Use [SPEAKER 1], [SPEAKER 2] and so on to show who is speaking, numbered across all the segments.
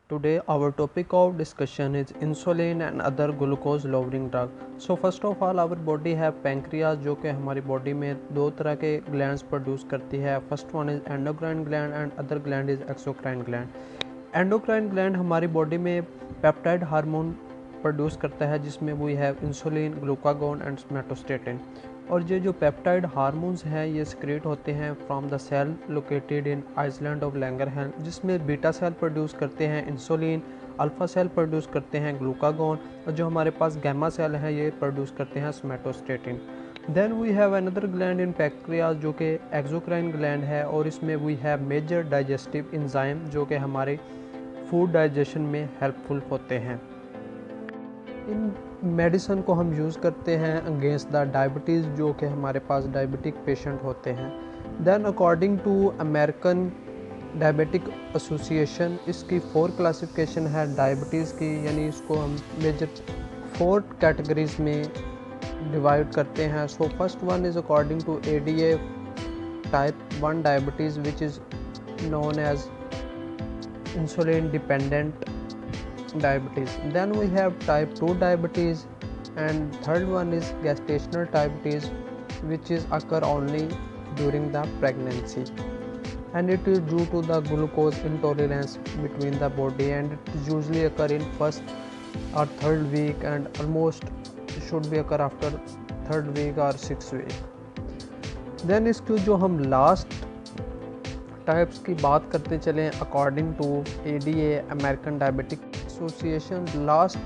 [SPEAKER 1] Today our topic of discussion is insulin and other glucose lowering drug. So first of all our body have pancreas जो कि हमारी body में दो तरह के glands प्रोड्यूस करती है. First one is endocrine gland and other gland is exocrine gland. Endocrine gland हमारी बॉडी में पेप्टाइड हार्मोन प्रोड्यूस करता है जिसमें we have insulin, glucagon and somatostatin. और ये जो पेप्टाइड हार्मोन्स हैं ये सिक्रेट होते हैं from the cell located in island of Langerhans, जिसमें बीटा सेल प्रोड्यूस करते हैं इंसुलिन, अल्फा सेल प्रोड्यूस करते हैं ग्लूकागोन और जो हमारे पास गैमा सेल हैं ये प्रोड्यूस करते हैं somatostatin. Then we have another gland in pancreas जो कि एक्सोक्राइन ग्लैंड है और इसमें we have major digestive enzyme जो कि हमारे फूड डाइजेशन में हेल्पफुल होते हैं. इन मेडिसिन को हम यूज़ करते हैं अगेंस्ट द डायबिटीज़ जो कि हमारे पास डायबिटिक पेशेंट होते हैं. Then according to American diabetic association इसकी 4 क्लासिफिकेशन है डायबिटीज़ की, यानी इसको हम मेजर 4 कैटेगरीज में डिवाइड करते हैं. So first one is according to ADA type 1 diabetes which is known as insulin dependent diabetes. Then we have type 2 diabetes and third one is gestational diabetes which is occur only during the pregnancy and it is due to the glucose intolerance between the body and it usually occur in first or third week and almost should be occur after third week or 6th week. Then इसको जो हम last types की बात करते चलें according to ADA American diabetic association, last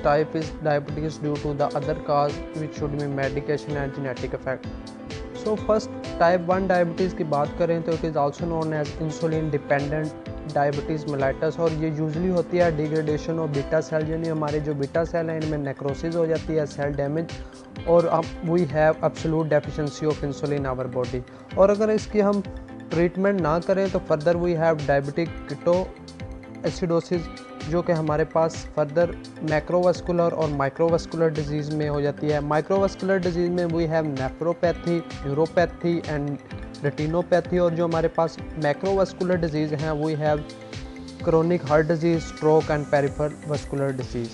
[SPEAKER 1] type is diabetes due to the other cause which should be medication and genetic effect. So first type 1 diabetes की बात करें तो it is also known as insulin dependent diabetes mellitus और ये usually होती है degradation of beta cell, यानी हमारे जो बीटा सेल हैं इनमें नेक्रोसिस हो जाती है, सेल डैमेज और अब we have absolute deficiency of insulin our body. और अगर इसकी हम ट्रीटमेंट ना करें तो further we have diabetic ketoacidosis जो कि हमारे पास फर्दर मैक्रोवास्कुलर और माइक्रोवास्कुलर डिजीज़ में हो जाती है. माइक्रोवास्कुलर डिजीज़ में we have nephropathy, neuropathy and retinopathy और जो हमारे पास मैक्रोवास्कुलर डिजीज़ हैं we have chronic heart disease, stroke and peripheral vascular disease.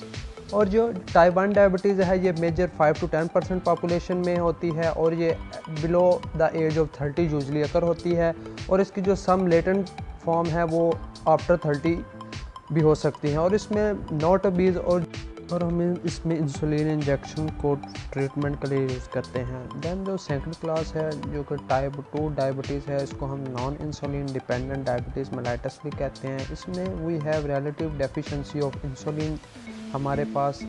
[SPEAKER 1] और जो टाइप 1 डायबिटीज़ है ये मेजर 5 to 10% पॉपुलेशन में होती है और ये below the age of 30 usually occur होती है और इसकी जो सम लेटेंट फॉर्म है वो आफ्टर 30 भी हो सकती हैं और इसमें नॉट ओबीज और हम इसमें इंसुलिन इंजेक्शन को ट्रीटमेंट के लिए यूज़ करते हैं. देन जो सेकंड क्लास है जो कि टाइप 2 डायबिटीज़ है इसको हम non insulin dependent diabetes mellitus भी कहते हैं. इसमें we have relative deficiency of insulin, हमारे पास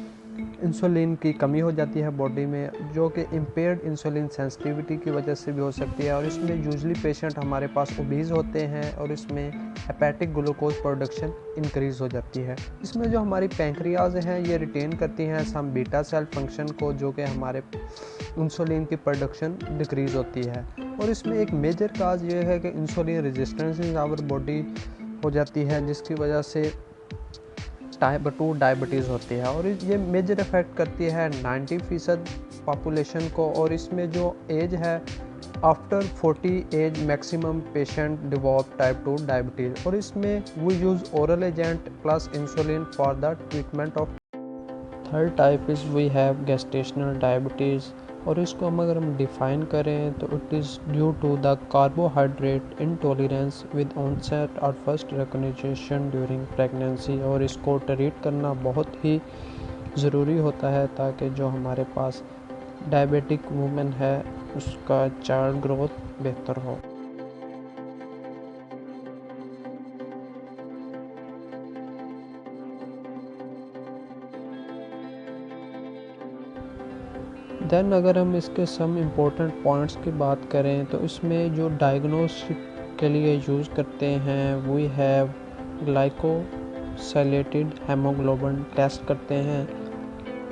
[SPEAKER 1] इंसुलिन की कमी हो जाती है बॉडी में जो कि इम्पेयर्ड इंसुलिन सेंसिटिविटी की वजह से भी हो सकती है और इसमें यूजली पेशेंट हमारे पास ओबीज होते हैं और इसमें हेपेटिक ग्लूकोज प्रोडक्शन इंक्रीज़ हो जाती है. इसमें जो हमारी पैंक्रियाज हैं ये रिटेन करती हैं सम बीटा सेल फंक्शन को जो कि हमारे इंसुलिन की प्रोडक्शन डिक्रीज़ होती है और इसमें एक मेजर काज ये है कि insulin resistance in our body हो जाती है जिसकी वजह से टाइप 2 डायबिटीज़ होती है और ये मेजर इफ़ेक्ट करती है 90% पॉपुलेशन को और इसमें जो एज है after 40 age maximum patient develop type 2 diabetes और इसमें we use oral agent plus insulin for the treatment of. Third type is we have gestational diabetes और इसको अगर हम डिफ़ाइन करें तो it is due to the carbohydrate intolerance with onset और first recognition during pregnancy और इसको treat करना बहुत ही ज़रूरी होता है ताकि जो हमारे पास डायबिटिक वुमेन है उसका चाइल्ड ग्रोथ बेहतर हो. देन अगर हम इसके सम इम्पोर्टेंट पॉइंट्स की बात करें तो इसमें जो डायग्नोस्टिक के लिए यूज़ करते हैं we have glycosylated haemoglobin test करते हैं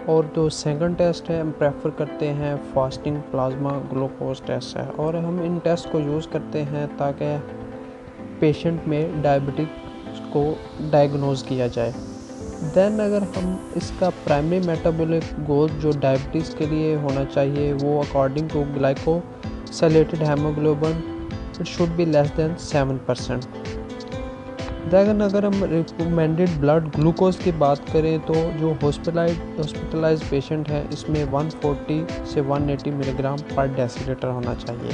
[SPEAKER 1] और जो सेकंड टेस्ट है हम प्रेफर करते हैं फास्टिंग प्लाज्मा ग्लूकोज टेस्ट है और हम इन टेस्ट को यूज़ करते हैं ताकि पेशेंट में डायबिटिक को डायग्नोज किया जाए. देन अगर हम इसका प्राइमरी मेटाबॉलिक गोल जो डायबिटीज़ के लिए होना चाहिए वो according to glycosylated haemoglobin it should be less than 7%. Then अगर हम रिकमेंडेड ब्लड ग्लूकोज की बात करें तो जो हॉस्पिटलाइज पेशेंट है इसमें 140 से 180 मिलीग्राम पर डेसीलीटर होना चाहिए,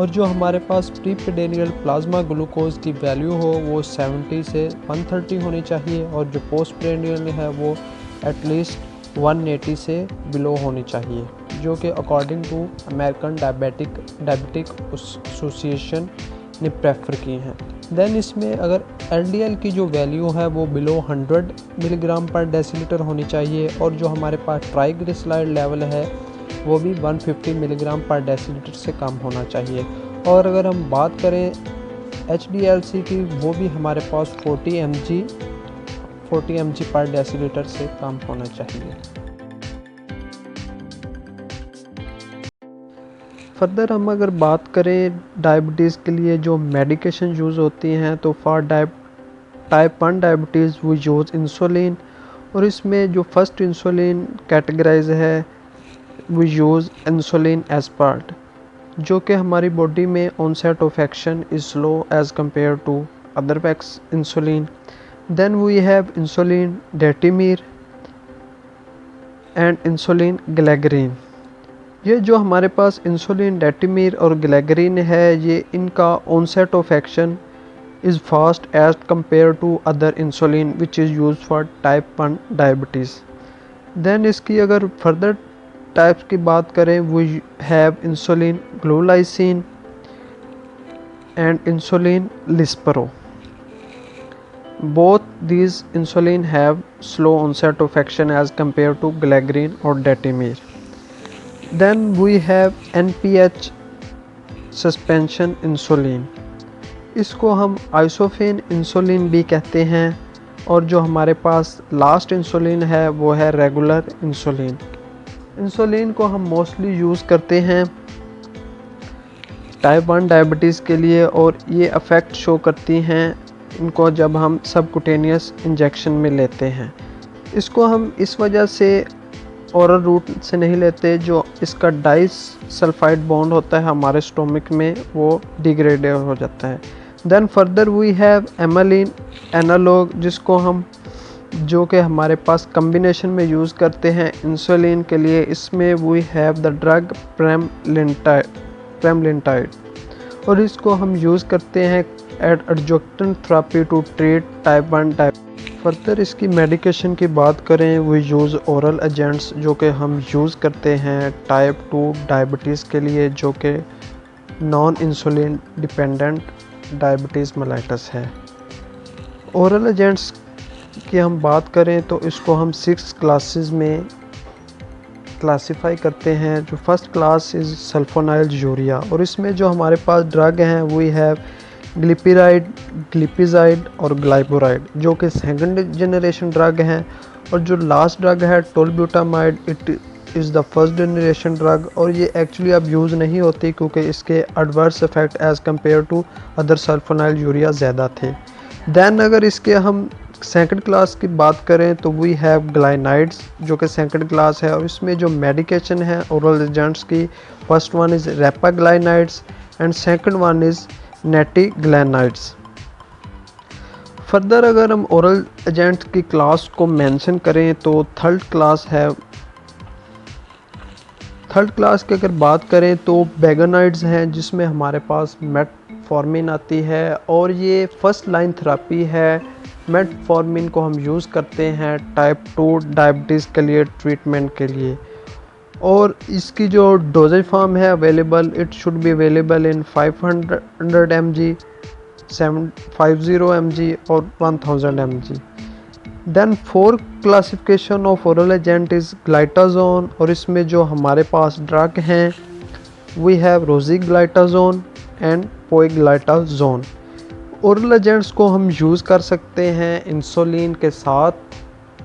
[SPEAKER 1] और जो हमारे पास प्रीपेडेनियल प्लाज्मा ग्लूकोज की वैल्यू हो वो 70 से 130 होनी चाहिए, और जो पोस्टप्रेनियल है वो एटलीस्ट 180 से बिलो होनी चाहिए, जो कि according to American diabetic association ने प्रेफर की हैं। देन इसमें अगर एलडीएल की जो वैल्यू है वो बिलो 100 मिलीग्राम पर डेसीलीटर होनी चाहिए, और जो हमारे पास ट्राइग्लिसराइड लेवल है वो भी 150 मिलीग्राम पर डेसीलीटर से कम होना चाहिए। और अगर हम बात करें एचडीएलसी की, वो भी हमारे पास 40 mg पर डेसीलीटर से कम होना चाहिए। फर्दर हम अगर बात करें डायबिटीज़ के लिए जो मेडिकेशन यूज़ होती हैं, तो फॉर टाइप 1 डायबिटीज़ वो यूज़ इंसुलिन, और इसमें जो फर्स्ट इंसुलिन कैटेगराइज है वो यूज़ इंसुलिन एस्पार्ट, जो कि हमारी बॉडी में onset of action is slow as compare to other wax insulin. Then we have insulin detemir and insulin glargine. ये जो हमारे पास इंसुलिन डेटिमीर और ग्लेगरीन है, ये इनका onset of action is fast as compare to other insulin which is use for type 1 diabetes. Then इसकी अगर फर्दर टाइप्स की बात करें, we have insulin glulisine and insulin lispro. Both these insulin have slow onset of action as compared to glargine or detamir. Then we have NPH suspension insulin. इसको हम isophane insulin भी कहते हैं, और जो हमारे पास लास्ट इंसुलिन है वो है रेगुलर इंसुलिन। इंसुलिन को हम मोस्टली यूज़ करते हैं टाइप 1 डायबिटीज़ के लिए, और ये अफेक्ट शो करती हैं इनको जब हम सबकुटेनियस इंजेक्शन में लेते हैं। इसको हम इस वजह से ओरल रूट से नहीं लेते, जो इसका डाइस सल्फाइड बॉन्ड होता है हमारे स्टोमिक में वो डिग्रेड हो जाता है। Then further we have amylin analogue, जिसको हम जो कि हमारे पास कम्बिनेशन में यूज़ करते हैं इंसुलिन के लिए। इसमें we have the drug pramlintide, और इसको हम यूज़ करते हैं adjuvant therapy to treat type 1 diabetes. Further इसकी मेडिकेशन की बात करें, वो यूज़ ओरल एजेंट्स जो कि हम यूज़ करते हैं टाइप 2 डायबिटीज़ के लिए, जो कि non insulin dependent diabetes mellitus है। ओरल एजेंट्स की हम बात करें तो इसको हम 6 क्लासेस में क्लासिफाई करते हैं। जो first class is sulfonyl urea, और इसमें जो हमारे पास ड्रग हैं वी हैव ग्लिपिराइड, ग्लिपिजाइड और ग्लाइपोराइड, जो कि सेकंड जनरेशन ड्रग हैं। और जो लास्ट ड्रग है tolbutamide, it is the first generation drug, और ये एक्चुअली अब यूज़ नहीं होती क्योंकि इसके adverse effect as compare to other sulphonyl urea ज़्यादा थे। दैन अगर इसके हम सेकंड क्लास की बात करें तो वी हैव ग्लाइनाइड्स, जो कि सेकंड क्लास है, और इसमें जो मेडिकेशन है ओरल एजेंट्स की, first one is repaglinides and second one is nateglinides. Further अगर हम ओरल एजेंट की क्लास को मेंशन करें तो थर्ड क्लास है। थर्ड क्लास की अगर बात करें तो बेगोनाइड्स हैं, जिसमें हमारे पास मेटफॉर्मिन आती है, और ये फर्स्ट लाइन थेरेपी है। मेटफॉर्मिन को हम यूज़ करते हैं टाइप 2 डायबिटीज़ के लिए ट्रीटमेंट के लिए, और इसकी जो डोजेज फॉर्म है available, it should be available in 500 mg, 750 mg और 1000 mg। Then fourth classification of oral agent is glitazone, और इसमें जो हमारे पास ड्रग हैं we have rosiglitazone and pioglitazone. Oral agents को हम यूज़ कर सकते हैं इंसुलिन के साथ,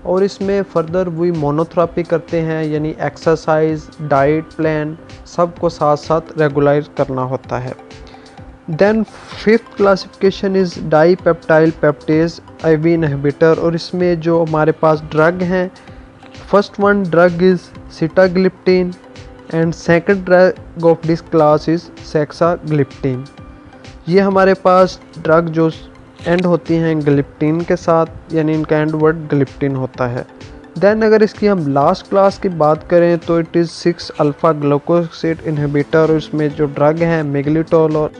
[SPEAKER 1] और इसमें फर्दर वी मोनोथेरेपी करते हैं, यानी एक्सरसाइज, डाइट प्लान सबको साथ साथ रेगुलर करना होता है। Then fifth classification is dipeptidyl peptidase IV inhibitor, और इसमें जो हमारे पास ड्रग हैं, first one drug is sitagliptin and second drug of this class is saxagliptin. ये हमारे पास ड्रग जो एंड होती हैं ग्लिप्टिन के साथ, यानी इनका एंड वर्ड ग्लिप्टिन होता है। देन अगर इसकी हम लास्ट क्लास की बात करें तो इट इज़ 6 अल्फ़ा ग्लूकोसिड इनहिबिटर, और इसमें जो ड्रग हैं मेग्लिटोल और